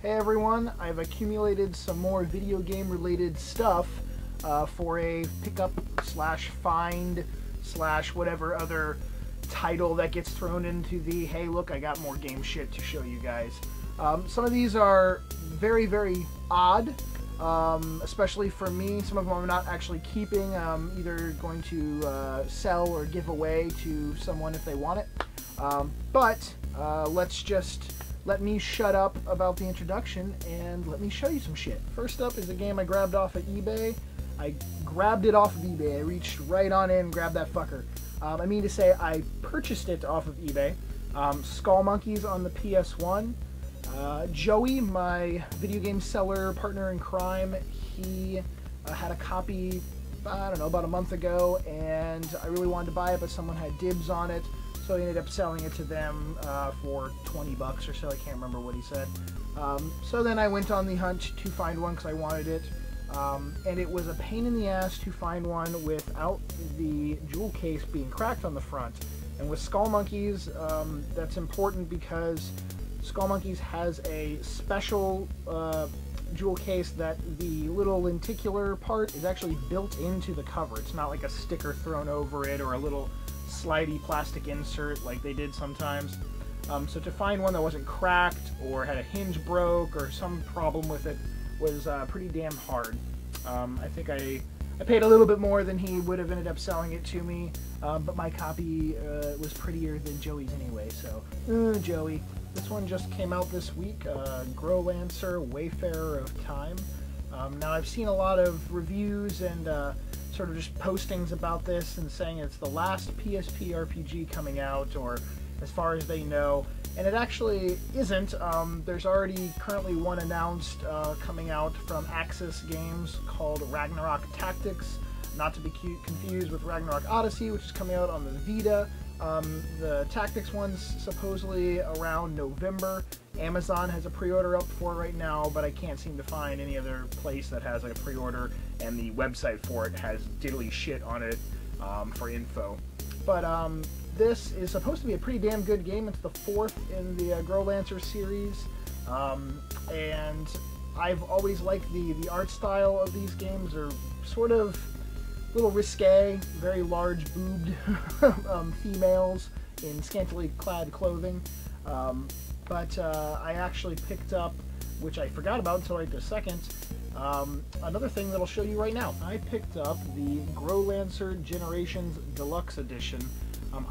Hey everyone, I've accumulated some more video game related stuff for a pickup slash find slash whatever other title that gets thrown into the hey look I got more game shit to show you guys. Some of these are very, very odd, especially for me. Some of them I'm not actually keeping, either going to sell or give away to someone if they want it. But let me shut up about the introduction and let me show you some shit. First up is a game I grabbed off of eBay. I grabbed it off of eBay. I reached right on in and grabbed that fucker. I mean to say I purchased it off of eBay. Skullmonkeys on the PS1. Joey, my video game seller partner in crime, he had a copy, I don't know, about a month ago, and I really wanted to buy it, but someone had dibs on it. So he ended up selling it to them for 20 bucks or so. I can't remember what he said. So then I went on the hunt to find one because I wanted it. And it was a pain in the ass to find one without the jewel case being cracked on the front. And with Skullmonkeys, that's important because Skullmonkeys has a special jewel case that the little lenticular part is actually built into the cover. It's not like a sticker thrown over it or a little slidey plastic insert like they did sometimes. So to find one that wasn't cracked or had a hinge broke or some problem with it was pretty damn hard. I think I paid a little bit more than he would have ended up selling it to me, but my copy was prettier than Joey's anyway, so Joey. This one just came out this week, Growlancer Wayfarer of Time. Now I've seen a lot of reviews and sort of just postings about this and saying it's the last PSP RPG coming out, or as far as they know, and it actually isn't. There's already currently one announced coming out from Axis Games called Ragnarok Tactics, not to be confused with Ragnarok Odyssey, which is coming out on the Vita. The Tactics one's supposedly around November. Amazon has a pre-order up for it right now, but I can't seem to find any other place that has like a pre-order, and the website for it has diddly shit on it for info. But this is supposed to be a pretty damn good game. It's the fourth in the Growlancer series, and I've always liked the art style of these games. They're sort of a little risque, very large boobed females in scantily clad clothing. But I actually picked up, which I forgot about until right this second, another thing that I'll show you right now. I picked up the Growlancer Generations Deluxe Edition.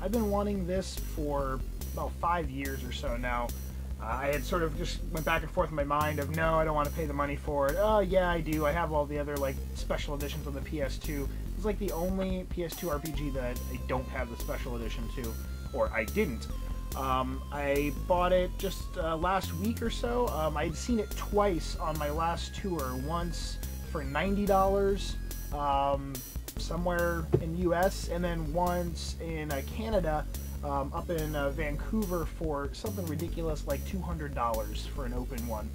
I've been wanting this for about 5 years or so now. I had sort of just went back and forth in my mind of, no, I don't want to pay the money for it. Oh, yeah, I do. I have all the other like special editions on the PS2. It's like the only PS2 RPG that I don't have the special edition to, or I didn't. I bought it just last week or so. I'd seen it twice on my last tour. Once for $90 somewhere in the US, and then once in Canada, up in Vancouver for something ridiculous like $200 for an open one.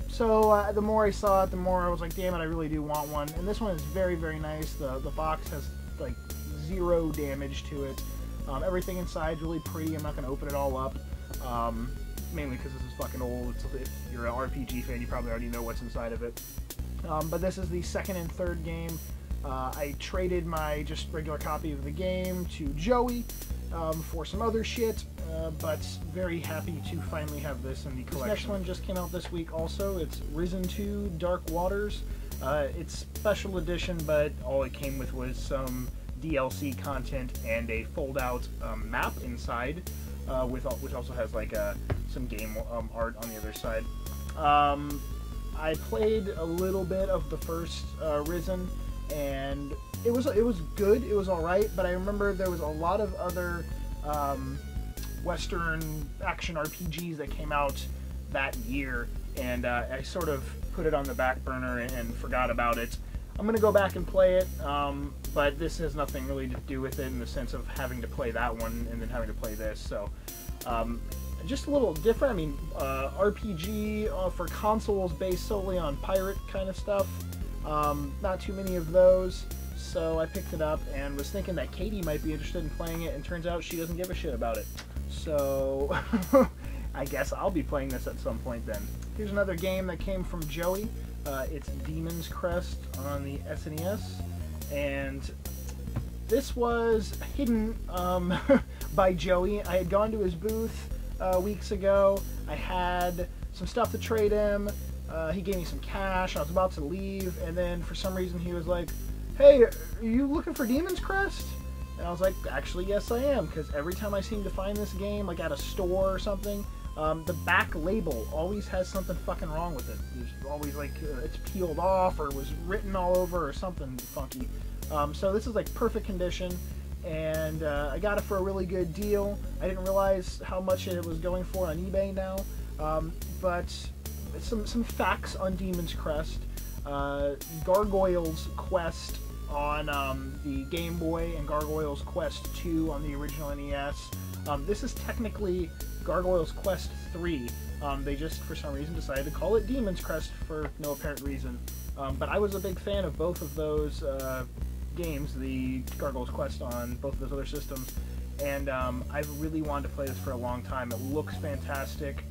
So the more I saw it, the more I was like, damn it, I really do want one. And this one is very, very nice. The box has like zero damage to it. Everything inside is really pretty. I'm not going to open it all up, mainly because this is fucking old. If you're an RPG fan, you probably already know what's inside of it. But this is the second and third game. I traded my just regular copy of the game to Joey for some other shit, but very happy to finally have this in the collection. This next one just came out this week also. It's Risen 2 Dark Waters. It's special edition, but all it came with was some DLC content and a fold-out map inside, which also has like some game art on the other side. I played a little bit of the first Risen, and it was good. It was all right, but I remember there was a lot of other Western action RPGs that came out that year, and I sort of put it on the back burner and forgot about it. I'm going to go back and play it, but this has nothing really to do with it in the sense of having to play that one and then having to play this. So just a little different. I mean, RPG for consoles based solely on pirate kind of stuff. Not too many of those. So I picked it up and was thinking that Katie might be interested in playing it, and turns out she doesn't give a shit about it. So I guess I'll be playing this at some point then. Here's another game that came from Joey. It's Demon's Crest on the SNES, and this was hidden by Joey. I had gone to his booth weeks ago. I had some stuff to trade him. He gave me some cash. I was about to leave, and then for some reason he was like, "Hey, are you looking for Demon's Crest?" And I was like, "Actually, yes, I am," because every time I seem to find this game, like at a store or something, the back label always has something fucking wrong with it. There's always like it's peeled off or was written all over or something funky. So this is like perfect condition, and I got it for a really good deal. I didn't realize how much it was going for on eBay now, but some facts on Demon's Crest. Gargoyle's Quest on the Game Boy and Gargoyle's Quest 2 on the original NES. This is technically Gargoyle's Quest 3. They just, for some reason, decided to call it Demon's Crest for no apparent reason. But I was a big fan of both of those games, the Gargoyle's Quest on both of those other systems, and I've really wanted to play this for a long time. It looks fantastic.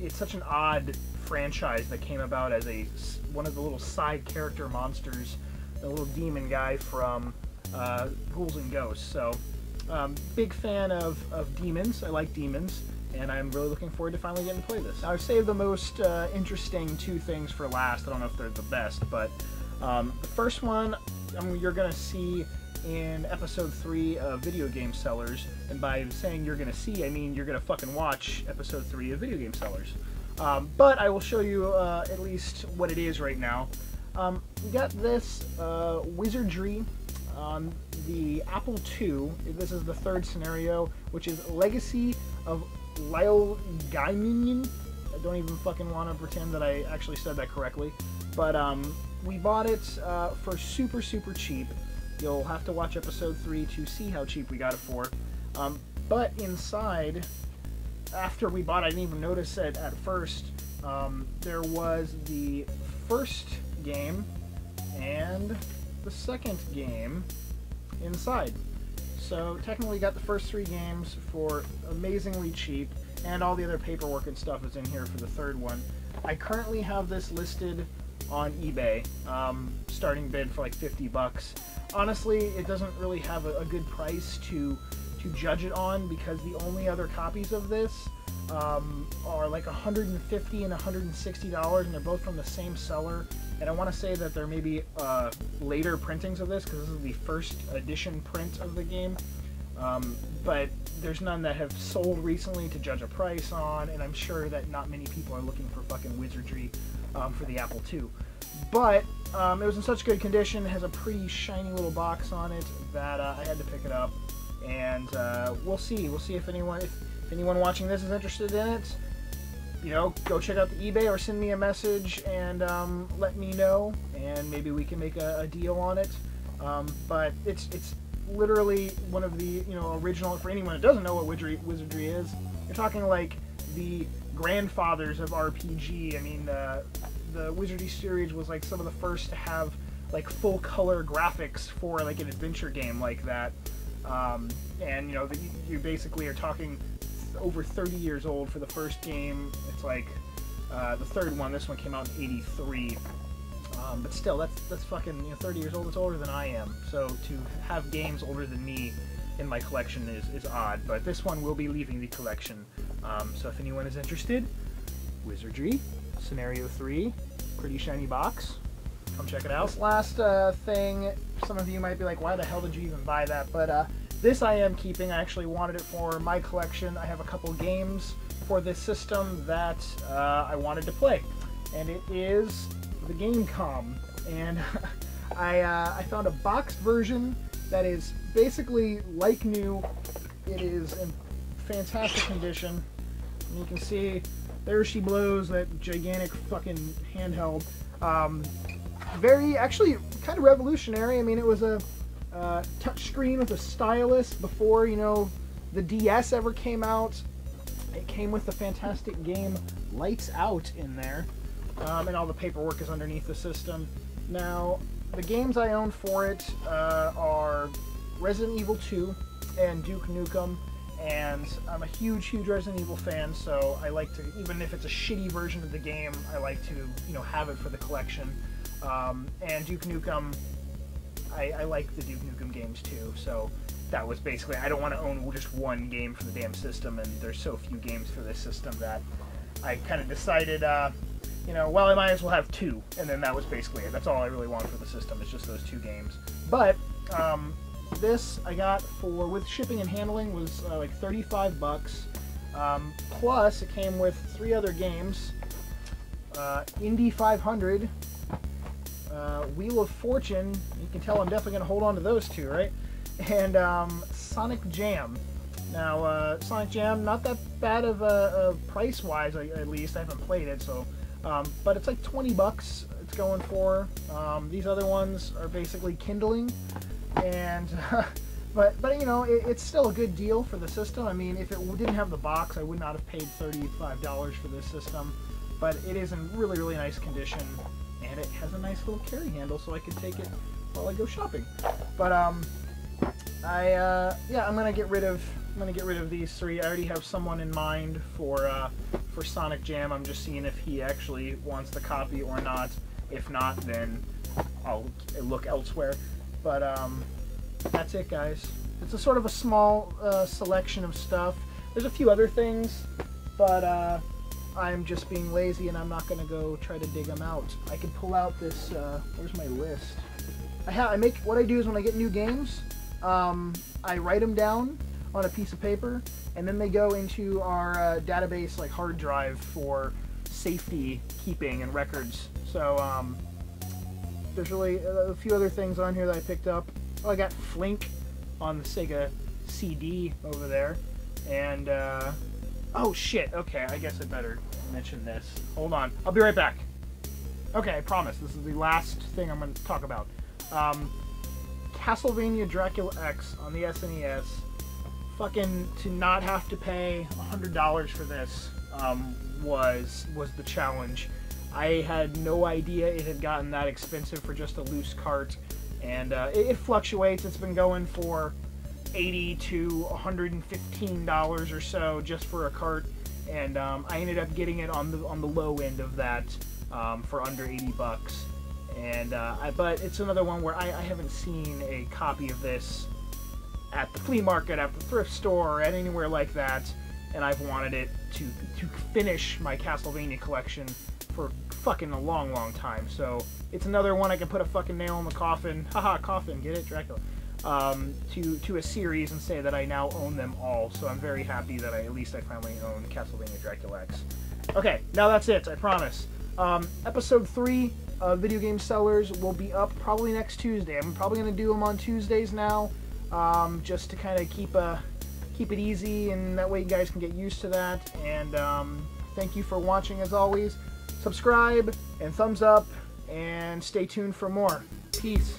It's such an odd franchise that came about as one of the little side character monsters, the little demon guy from Ghouls and Ghosts. So, big fan of demons. I like demons, and I'm really looking forward to finally getting to play this. Now, I've saved the most interesting two things for last. I don't know if they're the best, but the first one you're going to see in episode 3 of Video Game Sellers, and by saying you're going to see, I mean you're going to fucking watch episode 3 of Video Game Sellers. But I will show you at least what it is right now. We got this Wizardry on the Apple II. This is the third scenario, which is Legacy of Lyle Gaiminian. I don't even fucking want to pretend that I actually said that correctly. But we bought it for super, super cheap. You'll have to watch episode 3 to see how cheap we got it for. But inside, after we bought it, I didn't even notice it at first. There was the first game and the second game inside. So technically got the first 3 games for amazingly cheap, and all the other paperwork and stuff is in here for the third one. I currently have this listed on eBay, starting bid for like 50 bucks. Honestly, it doesn't really have a good price to judge it on, because the only other copies of this are like $150 and $160, and they're both from the same seller. And I want to say that there may be later printings of this, because this is the first edition print of the game. But there's none that have sold recently to judge a price on, and I'm sure that not many people are looking for fucking Wizardry for the Apple II. But it was in such good condition, it has a pretty shiny little box on it, that I had to pick it up. And we'll see if anyone watching this is interested in it. You know, go check out the eBay or send me a message and let me know, and maybe we can make a deal on it. But it's literally one of the original, for anyone that doesn't know what Wizardry is. You're talking like the grandfathers of RPG. I mean, the Wizardry series was like some of the first to have like full color graphics for like an adventure game like that. And you basically are talking over 30 years old for the first game. It's like the third one. This one came out in '83. But still, that's fucking 30 years old. It's older than I am. So to have games older than me in my collection is odd. But this one will be leaving the collection. So if anyone is interested, Wizardry, Scenario 3, pretty shiny box. Come check it out. This last thing, some of you might be like, why the hell did you even buy that? But this I am keeping. I actually wanted it for my collection. I have a couple games for this system that I wanted to play. And it is the Gamecom. And I found a boxed version that is basically like new. It is in fantastic condition. And you can see, there she blows, that gigantic fucking handheld. Actually kind of revolutionary. I mean, it was a touch screen with a stylus before, the DS ever came out. It came with the fantastic game Lights Out in there, and all the paperwork is underneath the system. Now, the games I own for it are Resident Evil 2 and Duke Nukem, and I'm a huge Resident Evil fan, so I like to, even if it's a shitty version of the game, I like to, you know, have it for the collection. And Duke Nukem, I like the Duke Nukem games too, so that was basically, I don't want to own just one game for the damn system, and there's so few games for this system that I kind of decided, you know, well, I might as well have two, and then that was basically it. That's all I really want for the system, it's just those two games. But, this I got for, with shipping and handling, was like 35 bucks. Plus, it came with 3 other games. Indy 500, Wheel of Fortune, you can tell I'm definitely going to hold on to those two, right? And Sonic Jam. Now, Sonic Jam, not that bad of a price-wise, at least. I haven't played it, so... but it's like 20 bucks it's going for. These other ones are basically kindling. And, but you know, it's still a good deal for the system. I mean, if it didn't have the box, I would not have paid $35 for this system. But it is in really, really nice condition, and it has a nice little carry handle, so I can take it while I go shopping. But yeah, I'm gonna get rid of these 3. I already have someone in mind for Sonic Jam. I'm just seeing if he actually wants the copy or not. If not, then I'll look elsewhere. But that's it, guys. It's a sort of a small selection of stuff. There's a few other things, but I'm just being lazy and I'm not going to go try to dig them out. I could pull out this, where's my list? What I do is when I get new games, I write them down on a piece of paper, and then they go into our database, like hard drive, for safety keeping and records. So, there's really a few other things on here that I picked up. Oh, I got Flink on the Sega CD over there. And, oh shit, okay, I guess I better mention this. Hold on, I'll be right back. Okay, I promise, this is the last thing I'm going to talk about. Castlevania Dracula X on the SNES. Fucking, to not have to pay $100 for this was the challenge. I had no idea it had gotten that expensive for just a loose cart, and it fluctuates. It's been going for $80 to $115 or so just for a cart, and I ended up getting it on the low end of that for under 80 bucks. And but it's another one where I haven't seen a copy of this at the flea market, at the thrift store, or at anywhere like that, and I've wanted it to finish my Castlevania collection for fucking a long time. So it's another one I can put a fucking nail in the coffin, haha, coffin, get it, Dracula, to a series and say that I now own them all. So I'm very happy that at least I finally own Castlevania Dracula X. Okay, now that's it, I promise. Episode 3 of Video Game Sellers will be up probably next Tuesday. I'm probably going to do them on Tuesdays now, just to kind of keep it easy, and that way you guys can get used to that. And thank you for watching as always. Subscribe and thumbs up, and stay tuned for more. Peace.